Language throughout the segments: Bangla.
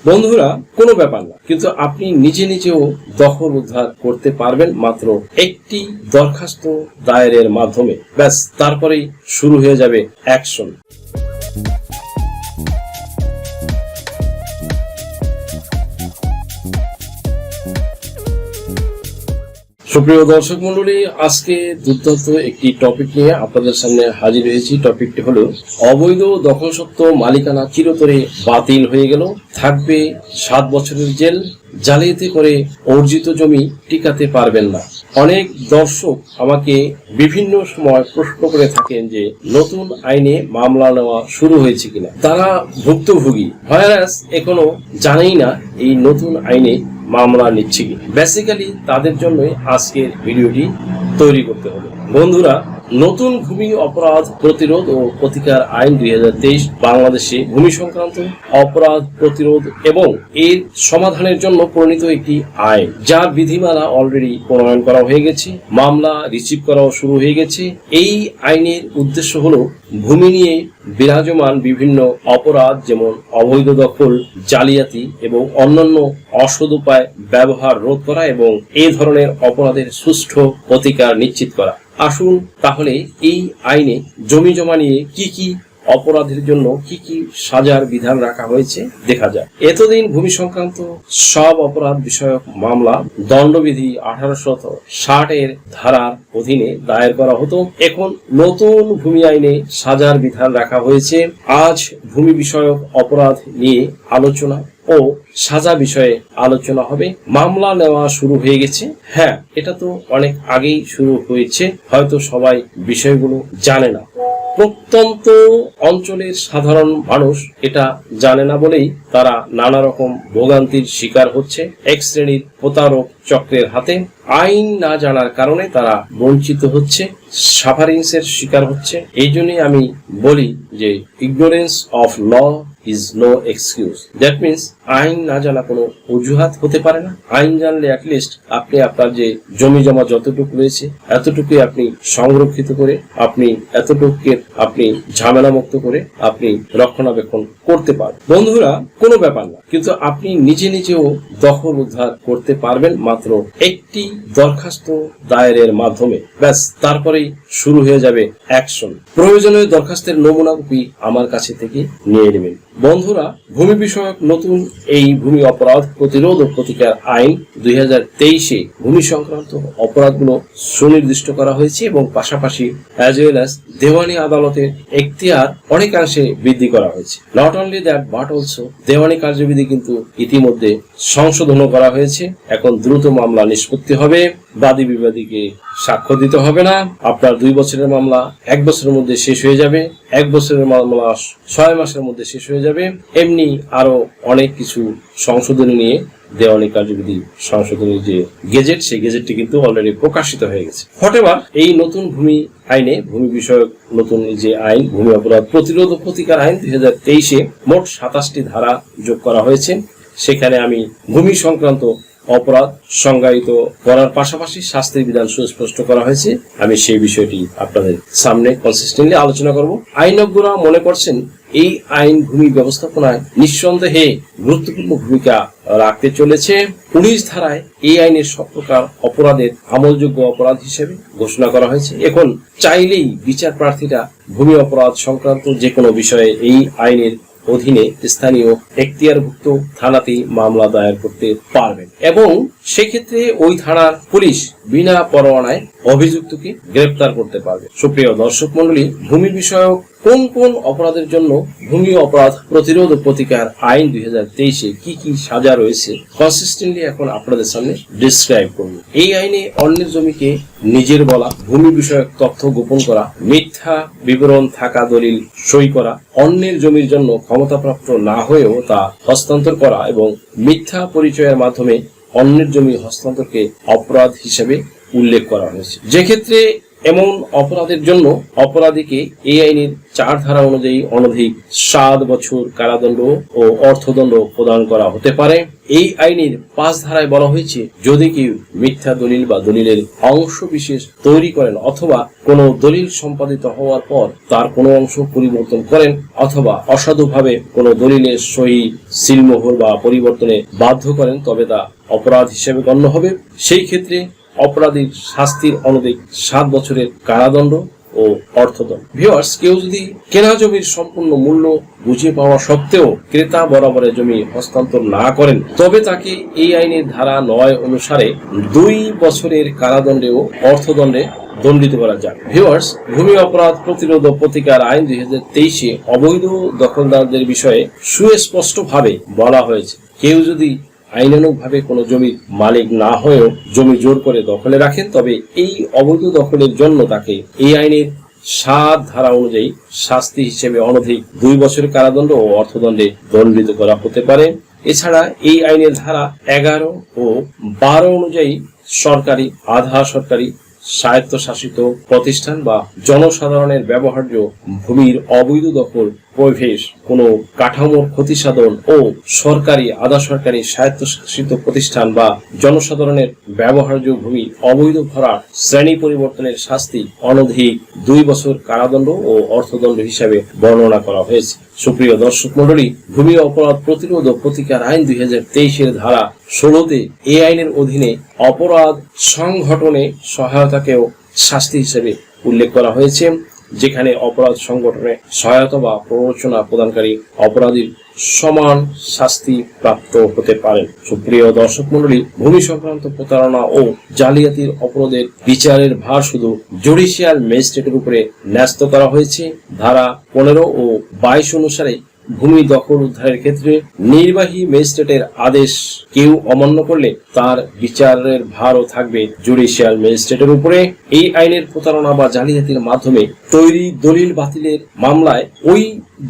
বন্ধুরা, কোনো ব্যাপার না, কিন্তু আপনি নিজে নিজেও দখল উদ্ধার করতে পারবেন মাত্র একটি দরখাস্ত দায়েরের মাধ্যমে। ব্যাস, তারপরেই শুরু হয়ে যাবে অ্যাকশন। সুপ্রিয় দর্শক মন্ডলী, আজকে দুর্দান্ত একটি টপিক নিয়ে আপনাদের সামনে হাজির হয়েছি। টপিকটি হলো অবৈধ দখলসত্ত্ব মালিকানা চিরতরে বাতিল হয়ে গেল, থাকবে 7 বছরের জেল, জালিয়াতি করে অর্জিত জমি টিকাতে পারবেন না। অনেক দর্শক আমাকে বিভিন্ন সময় প্রশ্ন করে থাকেন যে নতুন আইনে মামলা নেওয়া শুরু হয়েছে কিনা। তারা ভুক্তভোগী, ভাইরাস এখনো জানেই না এই নতুন আইনে মামলা নিচ্ছে কি। বেসিক্যালি তাদের জন্যই আজকের ভিডিওটি তৈরি করতে হবে। বন্ধুরা, নতুন ভূমি অপরাধ প্রতিরোধ ও প্রতিকার আইন 2023 বাংলাদেশে ভূমি সংক্রান্ত অপরাধ প্রতিরোধ এবং এর সমাধানের জন্য প্রণীত একটি আইন, যার বিধিমালা অলরেডি প্রণয়ন করা হয়ে গেছে, মামলা রিসিভ করাও শুরু হয়ে গেছে। এই আইনের উদ্দেশ্য হলো ভূমি নিয়ে বিরাজমান বিভিন্ন অপরাধ যেমন অবৈধ দখল, জালিয়াতি এবং অন্যান্য অসৎ উপায় ব্যবহার রোধ করা এবং এই ধরনের অপরাধের সুষ্ঠু প্রতিকার নিশ্চিত করা। আসুন তাহলে এই আইনে জমি জমা নিয়ে কি কি অপরাধের জন্য কি কি সাজার বিধান রাখা হয়েছে দেখা যায়। এতদিন ভূমি সংক্রান্ত সব অপরাধ বিষয়ক মামলা দণ্ডবিধি 1860 এর ধারার অধীনে দায়ের করা হতো। এখন নতুন ভূমি আইনে সাজার বিধান রাখা হয়েছে। আজ ভূমি বিষয়ক অপরাধ নিয়ে আলোচনা ও সাজা বিষয়ে আলোচনা হবে। মামলা নেওয়া শুরু হয়ে গেছে। হ্যাঁ, এটা তো অনেক আগেই শুরু হয়েছে, হয়তো সবাই বিষয়গুলো জানে না। প্রত্যন্ত অঞ্চলের সাধারণ মানুষ এটা জানে না বলেই তারা নানা রকম ভোগান্তির শিকার হচ্ছে এক শ্রেণীর প্রতারক চক্রের হাতে। আইন না জানার কারণে তারা বঞ্চিত হচ্ছে, সাফারিংসের শিকার হচ্ছে। এই জন্যই আমি বলি যে ignorance of law is no excuse. That means আইন না জানা কোনো অজুহাত হতে পারে না। আইন জানলে অ্যাটলিস্ট আপনি আপনার যে জমি জমা যতটুকু রয়েছে এতটুকুই আপনি সংরক্ষিত করে আপনি ঝামেলা মুক্ত করে আপনি রক্ষণাবেক্ষণ করতে পারেন। বন্ধুরা, কোনো ব্যাপার না, কিন্তু আপনি নিজে নিজেও দখল উদ্ধার করতে পারবেন মাত্র একটি দরখাস্ত দায়েরের মাধ্যমে। ব্যাস, তারপরেই শুরু হয়ে যাবে অ্যাকশন। প্রয়োজনীয় দরখাস্তের নমুনা কপি আমার কাছে থেকে নিয়ে নেবেন। বন্ধুরা, ভূমি বিষয়ক নতুন এই ভূমি অপরাধ প্রতিরোধ ও প্রতিকার আইন 2023 ভূমি সংক্রান্ত অপরাধগুলো সুনির্দিষ্ট করা হয়েছে এবং পাশাপাশি অ্যাজ ওয়েল অ্যাজ দেওয়ানি আদালতের এখতিয়ার অনেকাংশে বৃদ্ধি করা হয়েছে। Not only that but also দেওয়ানি কার্যবিধি কিন্তু ইতিমধ্যে সংশোধনও করা হয়েছে। এখন দ্রুত মামলা নিষ্পত্তি হবে, বাদী বিবাদীকে সাক্ষ্য দিতে হবে না। আপনার 2 বছরের মামলা 1 বছরের মধ্যে শেষ হয়ে যাবে, 1 বছরের মামলা 6 মাসের মধ্যে শেষ হয়ে যাবে। এমনি আরো অনেক কিছু সংশোধনী নিয়ে দেওয়ানি কার্যবিধি সংশোধনী যে গেজেট, সেই গেজেটটি কিন্তু অলরেডি প্রকাশিত হয়ে গেছে। হটেবার এই নতুন ভূমি আইনে ভূমি বিষয়ক নতুন যে আইন ভূমি অপরাধ প্রতিরোধ ও প্রতিকার আইন 2023 মোট 27টি ধারা যোগ করা হয়েছে। সেখানে আমি ভূমি সংক্রান্ত অপরাধ সংজ্ঞায়িত করার পাশাপাশি শাস্তির বিধান সুস্পষ্ট করা হয়েছে। আমি সেই বিষয়টি আপনাদের সামনে কনসিস্টেন্টলি আলোচনা করব। আইনজ্ঞরা মনে করছেন এই আইন ভূমি ব্যবস্থাপনায় নিঃসন্দেহে গুরুত্বপূর্ণ ভূমিকা রাখতে চলেছে। 19 ধারায় এই আইনের সব প্রকার অপরাধের আমলযোগ্য অপরাধ হিসেবে ঘোষণা করা হয়েছে। এখন চাইলেই বিচার প্রার্থীরা ভূমি অপরাধ সংক্রান্ত যে কোনো বিষয়ে এই আইনের অধীনে স্থানীয় এখতিয়ারভুক্ত থানাতেই মামলা দায়ের করতে পারবেন এবং সেক্ষেত্রে ওই থানার পুলিশ বিনা পরোয়ানায় অভিযুক্তকে গ্রেফতার করতে পারবে। সুপ্রিয় দর্শক মন্ডলী, ভূমি বিষয়ক কোন কোন অপরাধের জন্য ভূমি অপরাধ প্রতিরোধ ও প্রতিকার আইন 2023 কি কি সাজা রয়েছে কনসিস্টেন্টলি এখন আপনাদের সামনে ডিসক্রাইব করব। এই আইনে অন্যের জমিকে নিজের বলা, ভূমি বিষয়ক তথ্য গোপন করা, মিথ্যা বিবরণ থাকা দলিল সই করা, অন্যের জমির জন্য ক্ষমতাপ্রাপ্ত না হয়েও তা হস্তান্তর করা এবং মিথ্যা পরিচয়ের মাধ্যমে অন্যের জমি হস্তান্তরকে অপরাধ হিসেবে উল্লেখ করা হয়েছে। যে ক্ষেত্রে এমন অপরাধের জন্য অপরাধীকে এই আইনের 4 ধারা অনুযায়ী অনধিক 7 বছর কারাদণ্ড ও অর্থদণ্ড প্রদান করা হতে পারে। এই আইনের 5 ধারায় বলা হয়েছে, যদি কেউ মিথ্যা দলিল বা দলিলের অংশ বিশেষ তৈরি করেন অথবা কোনো দলিল সম্পাদিত হওয়ার পর তার কোনো অংশ পরিবর্তন করেন অথবা অসাধুভাবে কোনো দলিলের সহি সিলমোহর বা পরিবর্তনে বাধ্য করেন, তবে তা অপরাধ হিসেবে গণ্য হবে। সেই ক্ষেত্রে অপরাধীর শাস্তির অনধিক 7 বছরের কারাদণ্ড ও অর্থদণ্ড। ভিউয়ার্স, কেউ যদি কেনা জমির সম্পূর্ণ মূল্য বুঝে পাওয়া সত্ত্বেও ক্রেতা বরাবরে জমি হস্তান্তর না করেন, তবে তাকে এই আইনের ধারা 9 অনুসারে 2 বছরের কারাদণ্ডে ও অর্থদণ্ডে দণ্ডিত করা যায়। ভিউয়ার্স, ভূমি অপরাধ প্রতিরোধ ও প্রতিকার আইন 2023 অবৈধ দখলদারদের বিষয়ে সুস্পষ্টভাবে বলা হয়েছে, কেউ যদি আইনানুগভাবে কোনো জমির মালিক না হয়েও জমি জোর করে দখলে রাখেন, তবে এই অবৈধ দখলের জন্য তাকে এই আইনের 7 ধারা অনুযায়ী শাস্তি হিসেবে অনধিক 2 বছরের কারাদণ্ড ও অর্থদণ্ডে দণ্ডিত করা হতে পারে। এছাড়া এই আইনের ধারা 11 ও 12 অনুযায়ী সরকারি, আধা সরকারি, স্বায়ত্তশাসিত প্রতিষ্ঠান বা জনসাধারণের ব্যবহার্য ভূমির অবৈধ দখল, প্রবেশ, কোনো কাঠামোর ক্ষতিসাধন ও সরকারি, আধা সরকারি, স্বায়ত্তশাসিত প্রতিষ্ঠান বা জনসাধারণের ব্যবহার্য ভূমি অবৈধ ভরাট, শ্রেণী পরিবর্তনের শাস্তি অনধিক 2 বছর কারাদণ্ড ও অর্থদণ্ড হিসাবে বর্ণনা করা হয়েছে। সুপ্রিয় দর্শক মণ্ডলী, ভূমি অপরাধ প্রতিরোধ ও প্রতিকার আইন 2023 ধারা 16তে এই আইনের অধীনে অপরাধ সংঘটনে সহায়তাকেও শাস্তি হিসেবে উল্লেখ করা হয়েছে, যেখানে অপরাধ সংগঠনে সহায়তা বা প্ররোচনা প্রদানকারী অপরাধীর সমান শাস্তি প্রাপ্ত হতে পারেন। সুপ্রিয় দর্শক মণ্ডলী, ভূমি সংক্রান্ত প্রতারণা ও জালিয়াতির অপরাধের বিচারের ভার শুধু জুডিশিয়াল ম্যাজিস্ট্রেটের উপরে ন্যস্ত করা হয়েছে। ধারা 15 ও 22 অনুসারে ভূমি দখল উদ্ধারের ক্ষেত্রে নির্বাহী ম্যাজিস্ট্রেটের আদেশ কেউ অমান্য করলে তার বিচারের ভারও থাকবে জুডিশিয়াল ম্যাজিস্ট্রেটের উপরে। এই আইনের প্রতারণা বা জালিয়াতির মাধ্যমে তৈরি দলিল বাতিলের মামলায় ওই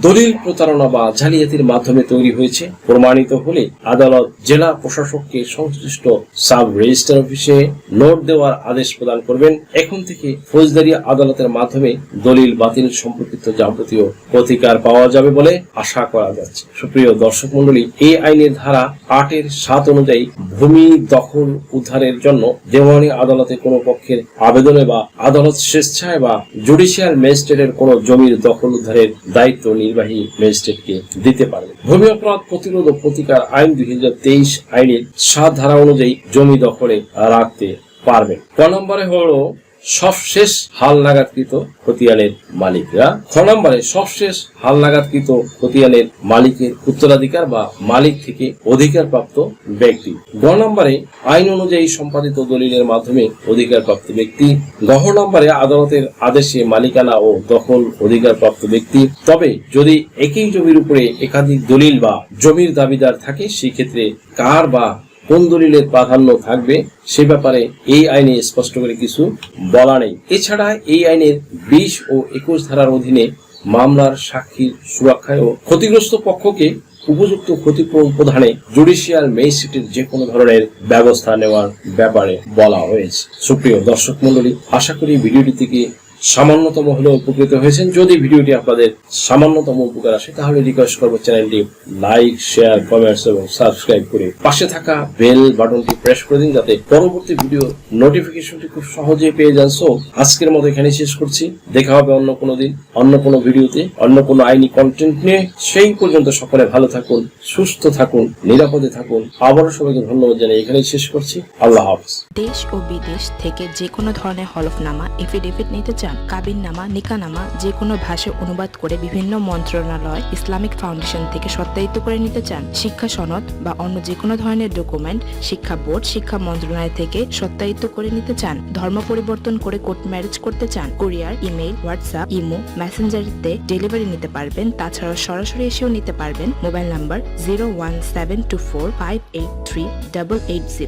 দলিল প্রতারণা বা জালিয়াতির মাধ্যমে তৈরি হয়েছে প্রমাণিত হলে আদালত জেলা প্রশাসককে সংশ্লিষ্ট সাব রেজিস্ট্রার অফিসে নোট দেওয়ার আদেশ প্রদান করবেন। এখন থেকে ফৌজদারি আদালতের মাধ্যমে দলিল বাতিল সম্পর্কিত যাবতীয় প্রতিকার পাওয়া যাবে বলে আশা করা যাচ্ছে। সুপ্রিয় দর্শক মণ্ডলী, এই আইনের ধারা 8-7 অনুযায়ী ভূমি দখল উদ্ধারের জন্য দেওয়ানি আদালতে কোনো পক্ষের আবেদনে বা আদালত স্বেচ্ছায় বা জুডিশিয়াল ম্যাজিস্ট্রেটের কোনো জমির দখল উদ্ধারের দায়িত্ব নির্বাহী ম্যাজিস্ট্রেটকে দিতে পারবে। ভূমি অপরাধ প্রতিরোধ ও প্রতিকার আইন 2023 আইনের 7 ধারা অনুযায়ী জমি দখলে রাখতে পারবে। ক নম্বরে হলো সবশেষ হালনাগাদকৃত খতিয়ানের মালিকরা। খ নম্বরে সবশেষ হালনাগাদকৃত খতিয়ানের মালিকের উত্তরাধিকার বা মালিক থেকে অধিকারপ্রাপ্ত ব্যক্তি। গ নম্বরে আইন অনুযায়ী সম্পাদিত দলিলের মাধ্যমে অধিকারপ্রাপ্ত ব্যক্তি। ঘ নম্বরে আদালতের আদেশে মালিকানা ও দখল অধিকারপ্রাপ্ত ব্যক্তি। তবে যদি একই জমির উপরে একাধিক দলিল বা জমির দাবিদার থাকে, সেই ক্ষেত্রে কার বা কোন দলিলের প্রাধান্য থাকবে সে ব্যাপারে এই আইনে স্পষ্ট করে কিছু বলা নেই। এছাড়া এই আইনের 20 ও 21 ধারার অধীনে মামলার সাক্ষীর সুরক্ষায় ও ক্ষতিগ্রস্ত পক্ষকে উপযুক্ত ক্ষতিপূরণ প্রদানে জুডিশিয়াল ম্যাজিস্ট্রেটের যে কোনো ধরনের ব্যবস্থা নেওয়ার ব্যাপারে বলা হয়েছে। সুপ্রিয় দর্শক মণ্ডলী, আশা করি ভিডিওটি থেকে সামান্যতম হলেও উপকৃত হয়েছেন। যদি ভিডিওটি আপনাদের সামান্যতম উপকার আসে, তাহলে রিকোয়েস্ট করবো চ্যানেলটি লাইক, শেয়ার, কমেন্টস এবং সাবস্ক্রাইব করে পাশে থাকা বেল বাটনটি প্রেস করে দিন, যাতে পরবর্তী ভিডিও নোটিফিকেশনটি খুব সহজে পেয়ে যান। সো আজকের মতো এখানে শেষ করছি। দেখা হবে অন্য কোনো দিন, অন্য কোনো ভিডিওতে, অন্য কোনো আইনি কন্টেন্ট নিয়ে। সেই পর্যন্ত সকলে ভালো থাকুন, সুস্থ থাকুন, নিরাপদে থাকুন। আবারও সবাইকে ধন্যবাদ জানিয়ে এখানেই শেষ করছি। আল্লাহ হাফেজ। দেশ ও বিদেশ থেকে যে কোনো ধরনের হলফনামা, এফিডেভিট নিতে চান, কাবিননামা, নিকানামা যে কোনো ভাষায় অনুবাদ করে বিভিন্ন মন্ত্রণালয়, ইসলামিক ফাউন্ডেশন থেকে সত্যায়িত করে নিতে চান, শিক্ষা সনদ বা অন্য যে কোনো ধরনের ডকুমেন্ট শিক্ষা বোর্ড, শিক্ষা মন্ত্রণালয় থেকে সত্যায়িত করে নিতে চান, ধর্ম পরিবর্তন করে কোর্ট ম্যারেজ করতে চান, কুরিয়ার, ইমেইল, হোয়াটসঅ্যাপ, ইমো, মেসেঞ্জারিতে ডেলিভারি নিতে পারবেন। তাছাড়া সরাসরি এসেও নিতে পারবেন। Mobile number 01724583880।